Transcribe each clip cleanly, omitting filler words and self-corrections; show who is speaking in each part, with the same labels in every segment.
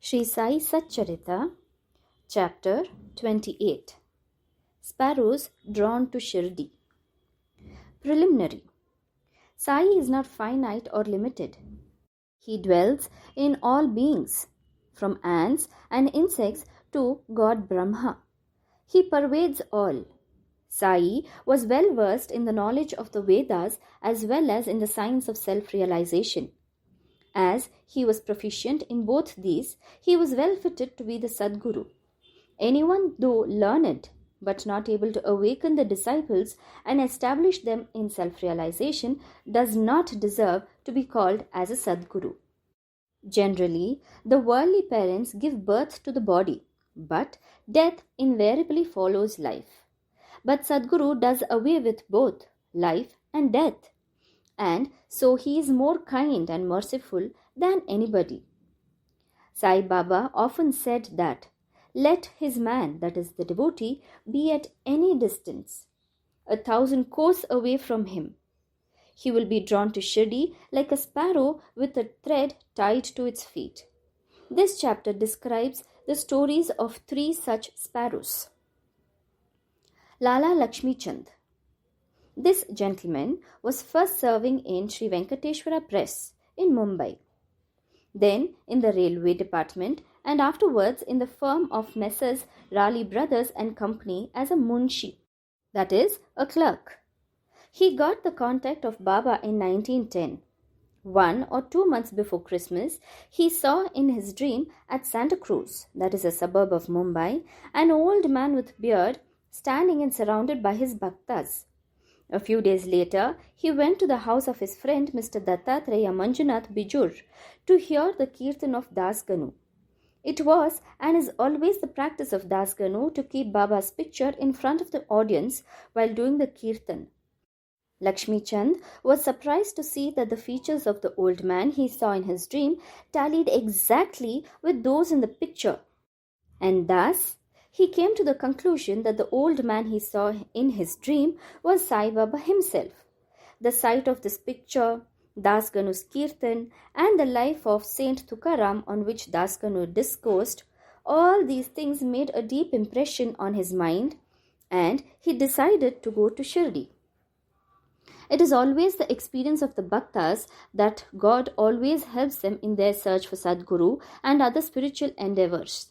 Speaker 1: Sri Sai Satcharita, Chapter 28. Sparrows drawn to Shirdi. Preliminary. Sai is not finite or limited. He dwells in all beings, from ants and insects to God Brahma. He pervades all. Sai was well versed in the knowledge of the Vedas as well as in the science of self-realization. As he was proficient in both these, he was well fitted to be the Sadguru. Anyone, though learned, but not able to awaken the disciples and establish them in self-realization, does not deserve to be called as a Sadguru. Generally, the worldly parents give birth to the body, but death invariably follows life. But Sadguru does away with both life and death, and so he is more kind and merciful than anybody. Sai Baba often said that, let his man, that is the devotee, be at any distance, 1,000 kos away from him. He will be drawn to Shirdi like a sparrow with a thread tied to its feet. This chapter describes the stories of 3 such sparrows. Lala Lakhshmichand. This gentleman was first serving in Sri Venkateshwara Press in Mumbai, then in the railway department, and afterwards in the firm of Messrs. Raleigh Brothers and Company as a munshi, that is, a clerk. He got the contact of Baba in 1910. 1 or 2 months before Christmas, he saw in his dream at Santa Cruz, that is a suburb of Mumbai, an old man with beard standing and surrounded by his bhaktas. A few days later, he went to the house of his friend Mr. Dattatreya Manjunath Bijur to hear the kirtan of Das Ganu. It was and is always the practice of Das Ganu to keep Baba's picture in front of the audience while doing the kirtan. Lakhshmichand was surprised to see that the features of the old man he saw in his dream tallied exactly with those in the picture, and thus he came to the conclusion that the old man he saw in his dream was Sai Baba himself. The sight of this picture, Das Ganu's Kirtan, and the life of Saint Tukaram on which Das Ganu discoursed, all these things made a deep impression on his mind, and he decided to go to Shirdi. It is always the experience of the Bhaktas that God always helps them in their search for Sadguru and other spiritual endeavors.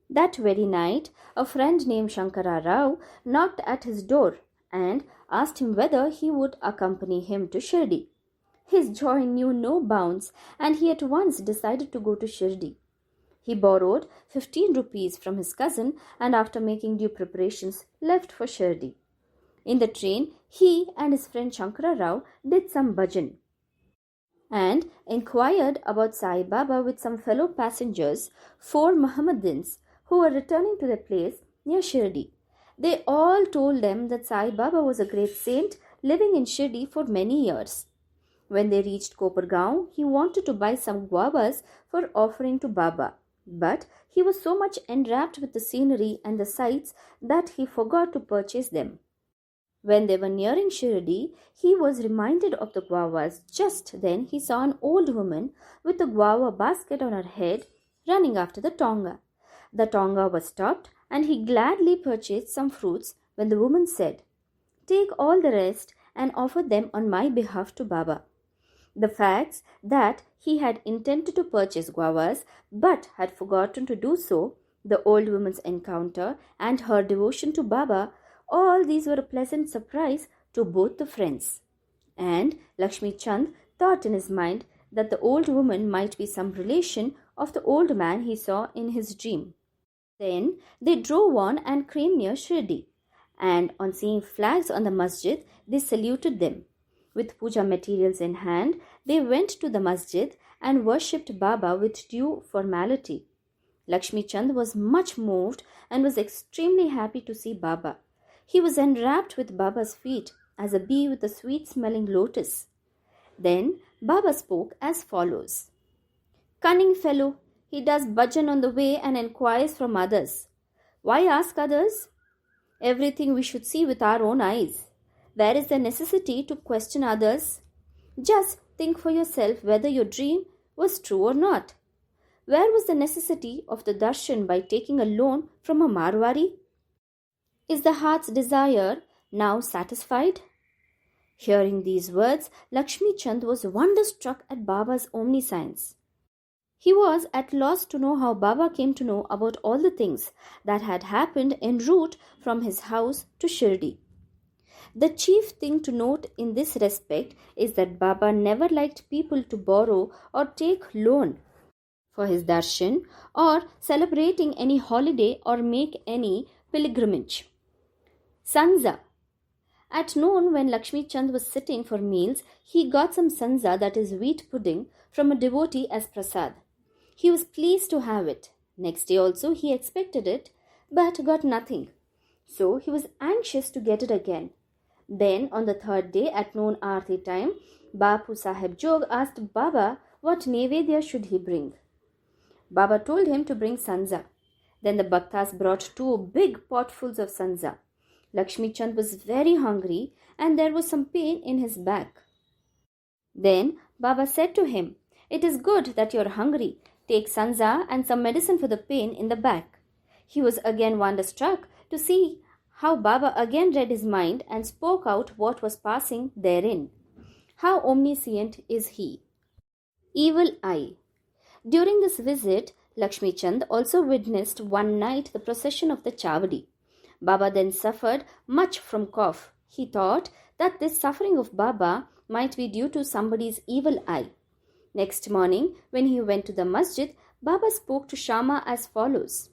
Speaker 1: That very night, a friend named Shankara Rao knocked at his door and asked him whether he would accompany him to Shirdi. His joy knew no bounds, and he at once decided to go to Shirdi. He borrowed 15 rupees from his cousin and after making due preparations, left for Shirdi. In the train, he and his friend Shankara Rao did some bhajan and inquired about Sai Baba with some fellow passengers, 4 Mohammedans, who were returning to their place near Shirdi. They all told them that Sai Baba was a great saint living in Shirdi for many years. When they reached Kopargaon, he wanted to buy some guavas for offering to Baba, but he was so much enwrapped with the scenery and the sights that he forgot to purchase them. When they were nearing Shirdi, he was reminded of the guavas. Just then he saw an old woman with a guava basket on her head running after the tonga. The tonga was stopped and he gladly purchased some fruits when the woman said, "Take all the rest and offer them on my behalf to Baba." The facts that he had intended to purchase guavas but had forgotten to do so, the old woman's encounter and her devotion to Baba, all these were a pleasant surprise to both the friends. And Lakhshmichand thought in his mind that the old woman might be some relation of the old man he saw in his dream. Then they drove on and came near Shirdi, and on seeing flags on the masjid, they saluted them. With puja materials in hand, they went to the masjid and worshipped Baba with due formality. Lakhshmichand was much moved and was extremely happy to see Baba. He was enwrapped with Baba's feet as a bee with a sweet-smelling lotus. Then Baba spoke as follows. "Cunning fellow, he does bhajan on the way and inquires from others. Why ask others? Everything we should see with our own eyes. Where is the necessity to question others? Just think for yourself whether your dream was true or not. Where was the necessity of the darshan by taking a loan from a Marwari? Is the heart's desire now satisfied? Hearing these words, Lakhshmichand was wonderstruck at Baba's omniscience. He was at loss to know how Baba came to know about all the things that had happened en route from his house to Shirdi. The chief thing to note in this respect is that Baba never liked people to borrow or take loan for his darshan or celebrating any holiday or make any pilgrimage. Sanza. At noon, when Lakhshmichand was sitting for meals, he got some sanza, that is wheat pudding, from a devotee as prasad. He was pleased to have it. Next day also he expected it, but got nothing. So he was anxious to get it again. Then on the third day at noon aarti time, Bapu Sahib Jog asked Baba what Nevedya should he bring. Baba told him to bring sanza. Then the bhaktas brought 2 big potfuls of sanza. Lakhshmichand was very hungry and there was some pain in his back. Then Baba said to him, "It is good that you are hungry. Take sanza and some medicine for the pain in the back." He was again wonderstruck to see how Baba again read his mind and spoke out what was passing therein. How omniscient is he! Evil eye. During this visit, Lakhshmichand also witnessed one night the procession of the Chavadi. Baba then suffered much from cough. He thought that this suffering of Baba might be due to somebody's evil eye. Next morning, when he went to the masjid, Baba spoke to Shama as follows.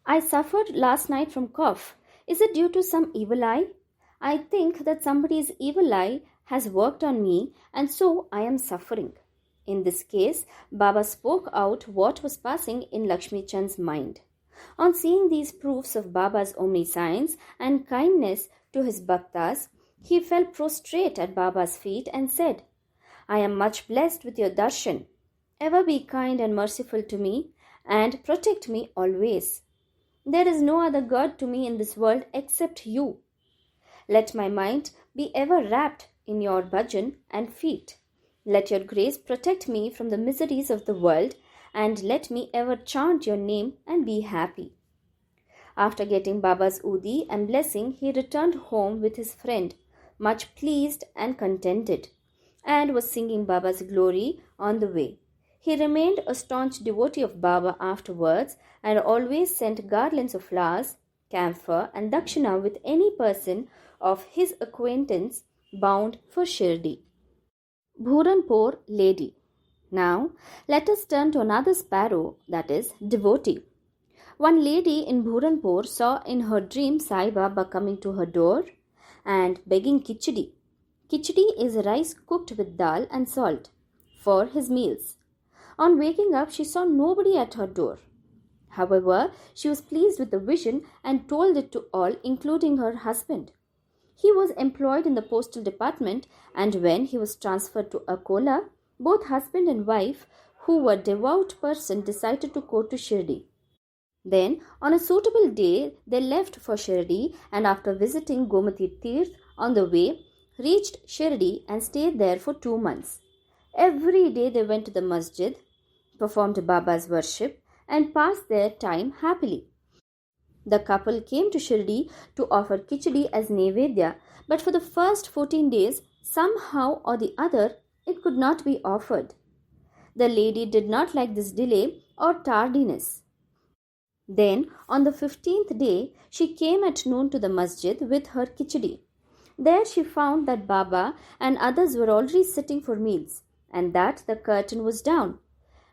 Speaker 1: "I suffered last night from cough. Is it due to some evil eye? I think that somebody's evil eye has worked on me and so I am suffering." In this case, Baba spoke out what was passing in Lakhshmichand's mind. On seeing these proofs of Baba's omniscience and kindness to his bhaktas, he fell prostrate at Baba's feet and said, "I am much blessed with your darshan. Ever be kind and merciful to me and protect me always. There is no other God to me in this world except you. Let my mind be ever wrapped in your bhajan and feet. Let your grace protect me from the miseries of the world and let me ever chant your name and be happy." After getting Baba's udi and blessing, he returned home with his friend, much pleased and contented, and was singing Baba's glory on the way. He remained a staunch devotee of Baba afterwards and always sent garlands of flowers, camphor, and dakshina with any person of his acquaintance bound for Shirdi. Burhanpore lady. Now, let us turn to another sparrow, that is, devotee. One lady in Burhanpore saw in her dream Sai Baba coming to her door and begging khichdi. Khichdi is rice cooked with dal and salt for his meals. On waking up, she saw nobody at her door. However, she was pleased with the vision and told it to all, including her husband. He was employed in the postal department, and when he was transferred to Akola, both husband and wife, who were devout person, decided to go to Shirdi. Then, on a suitable day, they left for Shirdi and after visiting Gomati Tirth on the way, reached Shirdi and stayed there for 2 months. Every day they went to the masjid, performed Baba's worship, and passed their time happily. The couple came to Shirdi to offer khichdi as nevedya, but for the first 14 days, somehow or the other, it could not be offered. The lady did not like this delay or tardiness. Then, on the 15th day, she came at noon to the masjid with her khichdi. There she found that Baba and others were already sitting for meals, and that the curtain was down.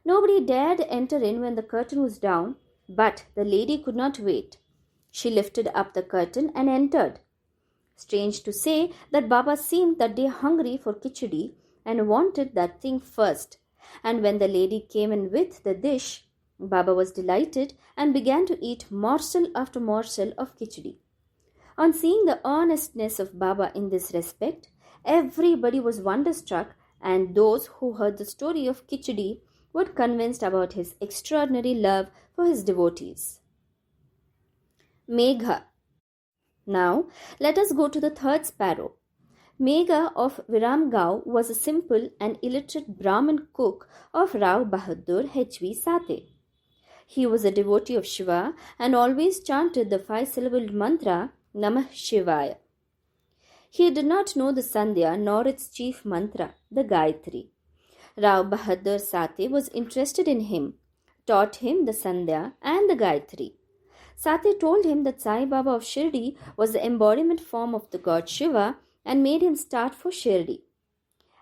Speaker 1: Nobody dared enter in when the curtain was down, but the lady could not wait. She lifted up the curtain and entered. Strange to say that Baba seemed that day hungry for khichdi and wanted that thing first. And when the lady came in with the dish, Baba was delighted and began to eat morsel after morsel of khichdi. On seeing the earnestness of Baba in this respect, everybody was wonderstruck, and those who heard the story of khichdi were convinced about his extraordinary love for his devotees. Megha. Now, let us go to the third sparrow. Megha of Viramgao was a simple and illiterate Brahmin cook of Rao Bahadur H.V. Sate. He was a devotee of Shiva and always chanted the five-syllabled mantra Namah Shivaya. He did not know the Sandhya nor its chief mantra, the Gayatri. Rao Bahadur Sate was interested in him, taught him the Sandhya and the Gayatri. Sate told him that Sai Baba of Shirdi was the embodiment form of the god Shiva and made him start for Shirdi.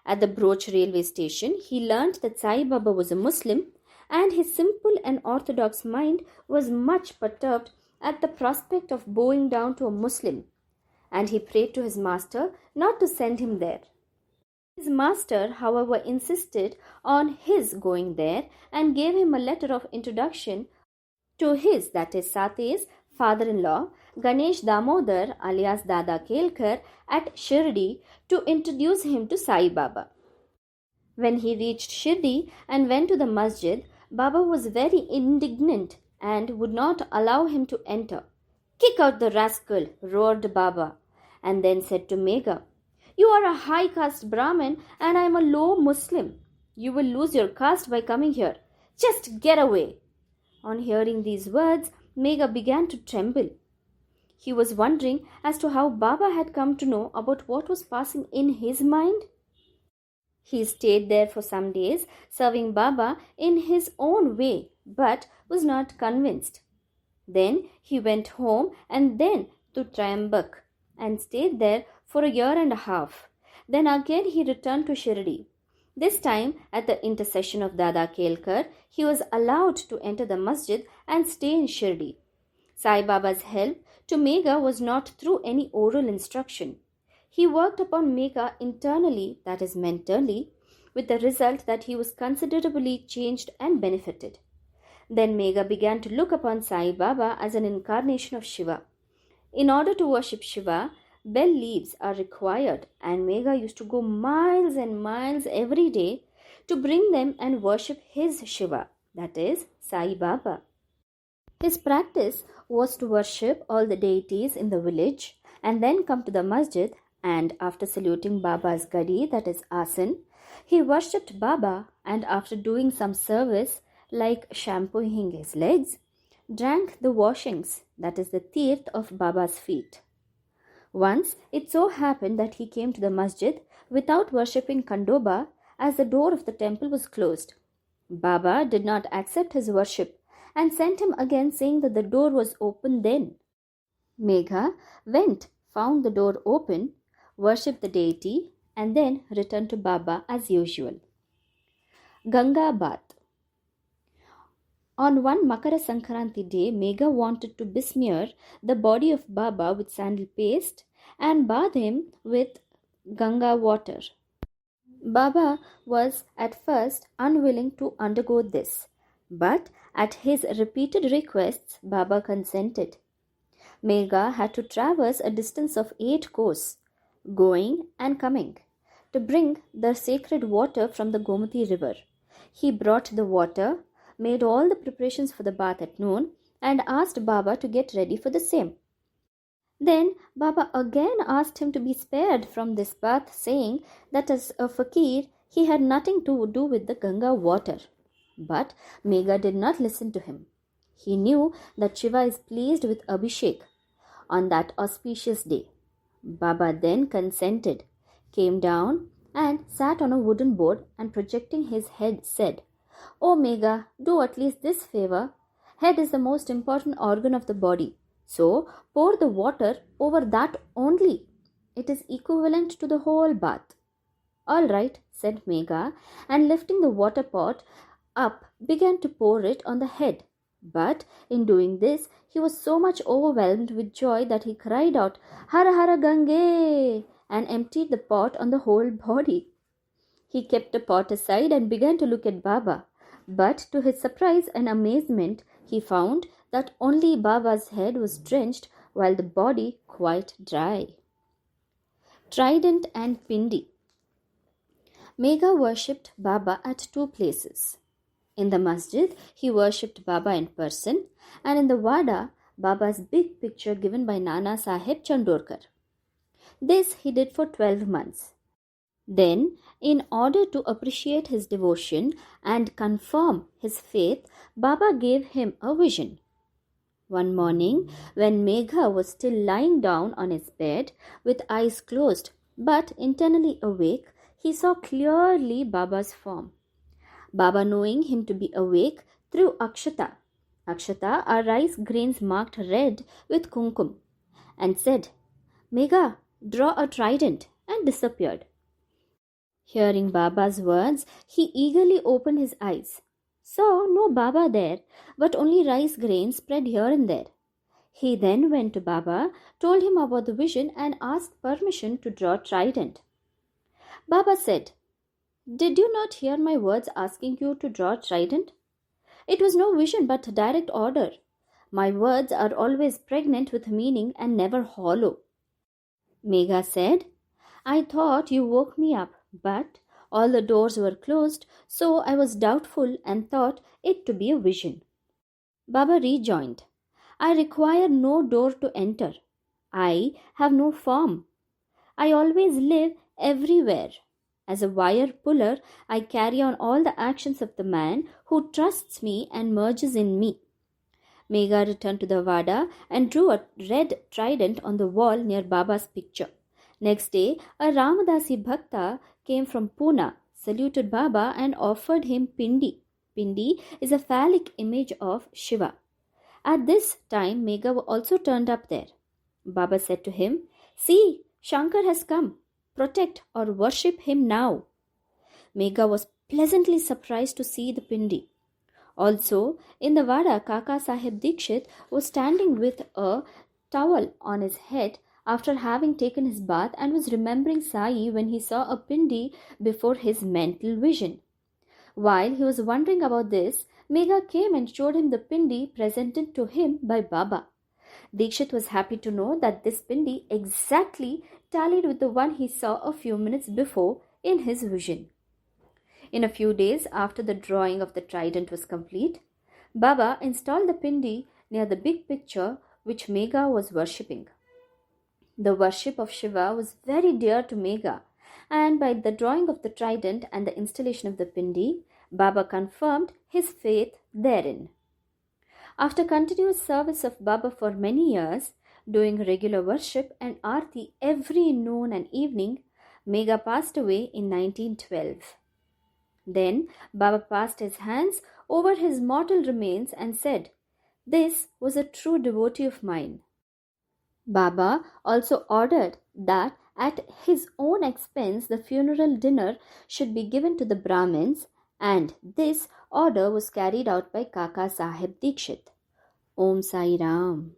Speaker 1: At the Broch railway station, he learnt that Sai Baba was a Muslim, and his simple and orthodox mind was much perturbed at the prospect of bowing down to a Muslim, and he prayed to his master not to send him there. His master, however, insisted on his going there and gave him a letter of introduction to his, that is Sate's, father-in-law, Ganesh Damodar alias Dada Kelkar at Shirdi to introduce him to Sai Baba. When he reached Shirdi and went to the masjid, Baba was very indignant and would not allow him to enter. "Kick out the rascal," roared Baba, and then said to Megha, "You are a high caste Brahmin and I am a low Muslim. You will lose your caste by coming here. Just get away." On hearing these words, Megha began to tremble. He was wondering as to how Baba had come to know about what was passing in his mind. He stayed there for some days, serving Baba in his own way, but was not convinced. Then he went home and then to Triambak and stayed there for a year and a half. Then again he returned to Shirdi. This time, at the intercession of Dada Kelkar, he was allowed to enter the masjid and stay in Shirdi. Sai Baba's help to Megha was not through any oral instruction. He worked upon Megha internally, that is mentally, with the result that he was considerably changed and benefited. Then Megha began to look upon Sai Baba as an incarnation of Shiva. In order to worship Shiva, bell leaves are required, and Megha used to go miles and miles every day to bring them and worship his Shiva, that is, Sai Baba. His practice was to worship all the deities in the village and then come to the masjid, and after saluting Baba's gadi, that is asan, he worshipped Baba, and after doing some service like shampooing his legs, drank the washings, that is the tirth of Baba's feet. Once it so happened that he came to the masjid without worshipping Kandoba, as the door of the temple was closed. Baba did not accept his worship and sent him again, saying that the door was open then. Megha went, found the door open, worshipped the deity, and then returned to Baba as usual. Ganga Bath. On one Makara Sankranti day, Megha wanted to besmear the body of Baba with sandal paste and bathe him with Ganga water. Baba was at first unwilling to undergo this, but at his repeated requests, Baba consented. Megha had to traverse a distance of 8 kos, going and coming, to bring the sacred water from the Gomati river. He brought the water, made all the preparations for the bath at noon, and asked Baba to get ready for the same. Then Baba again asked him to be spared from this bath, saying that as a fakir he had nothing to do with the Ganga water. But Megha did not listen to him. He knew that Shiva is pleased with Abhishek on that auspicious day. Baba then consented, came down and sat on a wooden board, and projecting his head said, "O Megha, do at least this favor. Head is the most important organ of the body, so pour the water over that only. It is equivalent to the whole bath." "All right," said Megha, and lifting the water pot up, began to pour it on the head. But in doing this, he was so much overwhelmed with joy that he cried out, "Hara Hara Gange!" and emptied the pot on the whole body. He kept the pot aside and began to look at Baba. But to his surprise and amazement, he found that only Baba's head was drenched while the body quite dry. Trident and Pindi. Megha worshipped Baba at 2 places. In the masjid, he worshipped Baba in person, and in the Wada, Baba's big picture given by Nana Sahib Chandorkar. This he did for 12 months. Then, in order to appreciate his devotion and confirm his faith, Baba gave him a vision. One morning, when Megha was still lying down on his bed with eyes closed but internally awake, he saw clearly Baba's form. Baba, knowing him to be awake, threw akshata. Akshata are rice grains marked red with kumkum, and said, Megha, draw a trident, and disappeared. Hearing Baba's words, he eagerly opened his eyes. Saw no Baba there, but only rice grains spread here and there. He then went to Baba, told him about the vision, and asked permission to draw trident. Baba said, Did you not hear my words asking you to draw trident? It was no vision but a direct order. My words are always pregnant with meaning and never hollow. Megha said, I thought you woke me up, but all the doors were closed, so I was doubtful and thought it to be a vision. Baba rejoined, I require no door to enter. I have no form. I always live everywhere. As a wire puller, I carry on all the actions of the man who trusts me and merges in me. Megha returned to the Vada and drew a red trident on the wall near Baba's picture. Next day, a Ramadasi Bhakta came from Pune, saluted Baba and offered him pindi. Pindi is a phallic image of Shiva. At this time, Megha also turned up there. Baba said to him, See, Shankar has come. Protect or worship him now. Megha was pleasantly surprised to see the pindi. Also, in the Vada, Kaka Sahib Dikshit was standing with a towel on his head after having taken his bath and was remembering Sai when he saw a pindi before his mental vision. While he was wondering about this, Megha came and showed him the pindi presented to him by Baba. Dikshit was happy to know that this pindi exactly tallied with the one he saw a few minutes before in his vision. In a few days after the drawing of the trident was complete, Baba installed the pindi near the big picture which Megha was worshipping. The worship of Shiva was very dear to Megha, and by the drawing of the trident and the installation of the pindi, Baba confirmed his faith therein. After continuous service of Baba for many years, doing regular worship and arti every noon and evening, Megha passed away in 1912. Then Baba passed his hands over his mortal remains and said, This was a true devotee of mine. Baba also ordered that at his own expense the funeral dinner should be given to the Brahmins, and this order was carried out by Kaka Sahib Dikshit. Om Sai Ram.